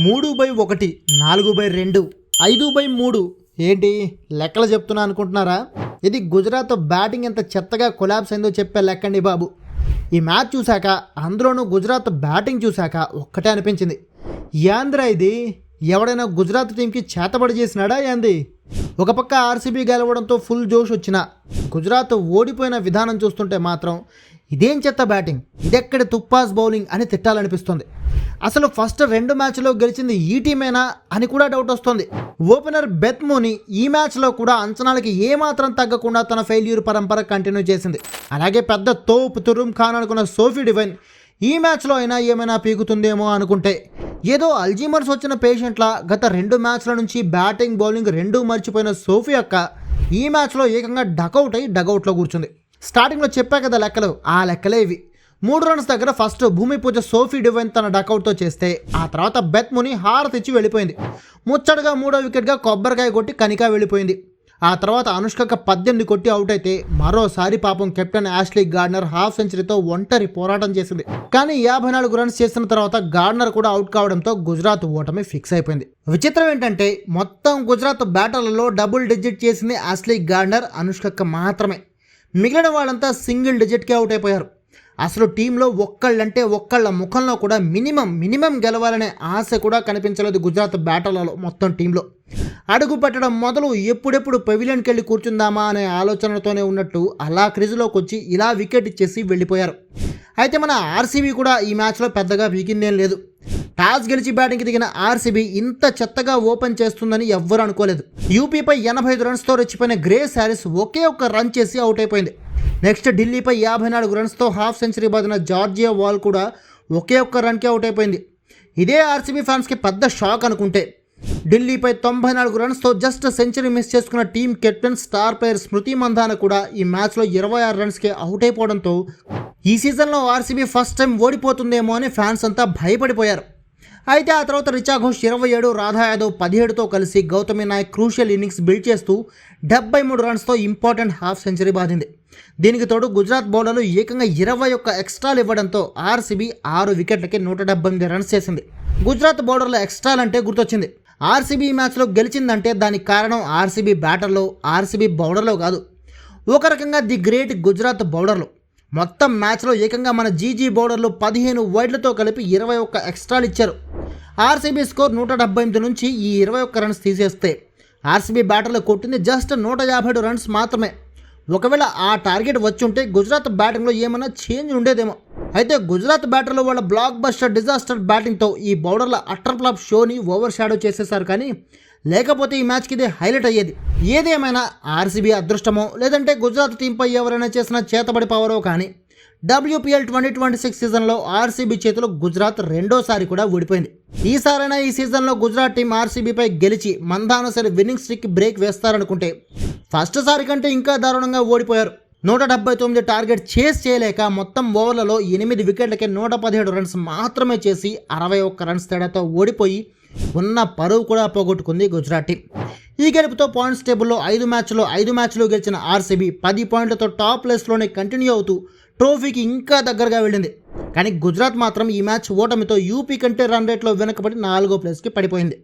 3/1, 4/2, 5/3 ఏంటి లెక్కలు చెప్తున్నా అనుకుంటున్నారా? ఇది గుజరాత్ బ్యాటింగ్ ఎంత చెత్తగా కొలాబ్స్ అయిందో చెప్పే లెక్కండి బాబు. ఈ మ్యాచ్ చూశాక, అందులోనూ గుజరాత్ బ్యాటింగ్ చూశాక ఒక్కటే అనిపించింది, యాంద్రా ఇది ఎవడైనా గుజరాత్ టీంకి చేతబడి చేసినాడా ఏంది? ఒక పక్క ఆర్సీబీ గెలవడంతో ఫుల్ జోష్ వచ్చిన గుజరాత్ ఓడిపోయిన విధానం చూస్తుంటే మాత్రం ఇదేం చెత్త బ్యాటింగ్, ఇదెక్కడి తుప్పాస్ బౌలింగ్ అని తిట్టాలనిపిస్తుంది. అసలు ఫస్ట్ 2 మ్యాచ్లో గెలిచింది ఈ టీమేనా అని కూడా డౌట్ వస్తుంది. ఓపెనర్ బెత్ మూనీ ఈ మ్యాచ్లో కూడా అంచనాలకి ఏమాత్రం తగ్గకుండా తన ఫెయిల్యూర్ పరంపర కంటిన్యూ చేసింది. అలాగే పెద్ద తోపు తురుమ్ ఖాన్ అనుకున్న సోఫీ డివైన్ ఈ మ్యాచ్లో అయినా ఏమైనా పీకుతుందేమో అనుకుంటే ఏదో అల్జీమర్స్ వచ్చిన పేషెంట్లా గత 2 మ్యాచ్ల నుంచి బ్యాటింగ్ బౌలింగ్ రెండూ మర్చిపోయిన సోఫీ అక్క ఈ మ్యాచ్లో ఏకంగా డకౌట్ అయి డకౌట్లో కూర్చుంది. స్టార్టింగ్లో చెప్పా కదా లెక్కలు, ఆ లెక్కలే ఇవి. 3 రన్స్ దగ్గర ఫస్ట్ భూమి పూజ సోఫీ డివైన్ తన డకౌట్తో చేస్తే ఆ తర్వాత బెత్ ముని హారతి ఇచ్చి వెళ్ళిపోయింది. ముచ్చటగా 3వ వికెట్గా కొబ్బరికాయ కొట్టి కనికా వెళ్ళిపోయింది. ఆ తర్వాత అనుష్కక 18 కొట్టి అవుట్ అయితే మరోసారి పాపం కెప్టెన్ యాష్లీ గార్డ్నర్ హాఫ్ సెంచరీతో ఒంటరి పోరాటం చేసింది. కానీ 54 రన్స్ చేసిన తర్వాత గార్డ్నర్ కూడా అవుట్ కావడంతో గుజరాత్ ఓటమి ఫిక్స్ అయిపోయింది. విచిత్రం ఏంటంటే మొత్తం గుజరాత్ బ్యాటర్లలో డబుల్ డిజిట్ చేసింది యాష్లీ గార్డ్నర్, అనుష్కక్క మాత్రమే. మిగిలిన వాళ్ళంతా సింగిల్ డిజిట్కే అవుట్ అయిపోయారు. అసలు టీంలో ఒక్కళ్ళ ముఖంలో కూడా మినిమం గెలవాలనే ఆశ కూడా కనిపించలేదు గుజరాత్ బ్యాటర్లలో. మొత్తం టీంలో అడుగు పెట్టడం మొదలు ఎప్పుడెప్పుడు పెవిలియన్కి వెళ్ళి కూర్చుందామా అనే ఆలోచనతోనే ఉన్నట్టు అలా క్రీజులోకి వచ్చి ఇలా వికెట్ ఇచ్చేసి వెళ్ళిపోయారు. అయితే మన ఆర్సీబీ కూడా ఈ మ్యాచ్లో పెద్దగా వీకిందేం లేదు. టాస్ గెలిచి బ్యాటింగ్కి దిగిన ఆర్సీబీ ఇంత చెత్తగా ఓపెన్ చేస్తుందని ఎవ్వరూ అనుకోలేదు. యూపీపై 85 రన్స్తో రెచ్చిపోయిన గ్రేస్ హ్యారిస్ ఒకే ఒక్క రన్ చేసి అవుట్ అయిపోయింది. నెక్స్ట్ ఢిల్లీపై 54 రన్స్తో హాఫ్ సెంచరీ బాదిన జార్జియా వాల్ కూడా ఒకే ఒక్క రన్కే అవుట్ అయిపోయింది. ఇదే ఆర్సీబీ ఫ్యాన్స్కి పెద్ద షాక్ అనుకుంటే, ఢిల్లీపై 94 రన్స్తో జస్ట్ సెంచరీ మిస్ చేసుకున్న టీం కెప్టెన్ స్టార్ ప్లేయర్ స్మృతి మంధాన కూడా ఈ మ్యాచ్లో 26 రన్స్కే అవుట్ అయిపోవడంతో ఈ సీజన్లో ఆర్సీబీ ఫస్ట్ టైం ఓడిపోతుందేమో అని ఫ్యాన్స్ అంతా భయపడిపోయారు. అయితే ఆ తర్వాత రిచా ఘోష్ 27, రాధా యాదవ్ 17తో కలిసి Gautami Naik crucial innings build చేస్తూ 73 రన్స్తో ఇంపార్టెంట్ హాఫ్ సెంచరీ బాధింది. దీనికి తోడు గుజరాత్ బౌలర్లు ఏకంగా 21 ఎక్స్ట్రాలు ఇవ్వడంతో ఆర్సీబీ 6 వికెట్లకి 178 రన్స్ చేసింది. గుజరాత్ బౌలర్ల ఎక్స్ట్రాలంటే గుర్తొచ్చింది. ఆర్సీబీ ఈ మ్యాచ్లో గెలిచిందంటే దానికి కారణం ఆర్సీబీ బ్యాటర్లో, ఆర్సీబీ బౌలర్లో కాదు, ఒక రకంగా ది గ్రేట్ గుజరాత్ బౌలర్లు. మొత్తం మ్యాచ్లో ఏకంగా మన జీజీ బౌలర్లు 15 వైడ్లతో కలిపి 21 ఎక్స్ట్రాలు ఇచ్చారు. ఆర్సీబీ స్కోర్ 178 నుంచి ఈ 21 రన్స్ తీసేస్తే ఆర్సీబీ బ్యాటర్లు కొట్టింది జస్ట్ 157 రన్స్ మాత్రమే. ఒకవేళ ఆ టార్గెట్ వచ్చి ఉంటే గుజరాత్ బ్యాటింగ్లో ఏమైనా చేంజ్ ఉండేదేమో. అయితే గుజరాత్ బ్యాటర్లు వాళ్ళ బ్లాక్ బస్టర్ డిజాస్టర్ బ్యాటింగ్తో ఈ బౌలర్ల అట్టర్ ఫ్లాప్ షోని ఓవర్ షాడో చేసేసారు. కానీ లేకపోతే ఈ మ్యాచ్కి ఇదే హైలైట్ అయ్యేది. ఏదేమైనా ఆర్సీబీ అదృష్టమో లేదంటే గుజరాత్ టీంపై ఎవరైనా చేసిన చేతబడి పవరో కానీ WPL 2026 సీజన్లో ఆర్సీబీ చేతిలో గుజరాత్ రెండోసారి కూడా ఓడిపోయింది. ఈసారైనా ఈ సీజన్లో గుజరాత్ టీం ఆర్సీబీపై గెలిచి మందాన సరే విన్నింగ్ స్ట్రిక్ బ్రేక్ వేస్తారనుకుంటే ఫస్ట్ సారి కంటే ఇంకా దారుణంగా ఓడిపోయారు. 179 టార్గెట్ చేస్ చేయలేక మొత్తం ఓవర్లలో 8 వికెట్లకే 117 రన్స్ మాత్రమే చేసి 61 రన్స్ తేడాతో ఓడిపోయి ఉన్న పరువు కూడా పోగొట్టుకుంది గుజరాత్ టీం. ఈ గెలుపుతో పాయింట్స్ టేబుల్లో 5 మ్యాచ్లు గెలిచిన ఆర్సీబీ 10 పాయింట్లతో టాప్ ప్లేస్లోనే కంటిన్యూ అవుతూ ట్రోఫీకి ఇంకా దగ్గరగా వెళ్ళింది. కానీ గుజరాత్ మాత్రం ఈ మ్యాచ్ ఓటమితో యూపీ కంటే రన్ రేట్లో వెనకబడి 4వ ప్లేస్కి పడిపోయింది.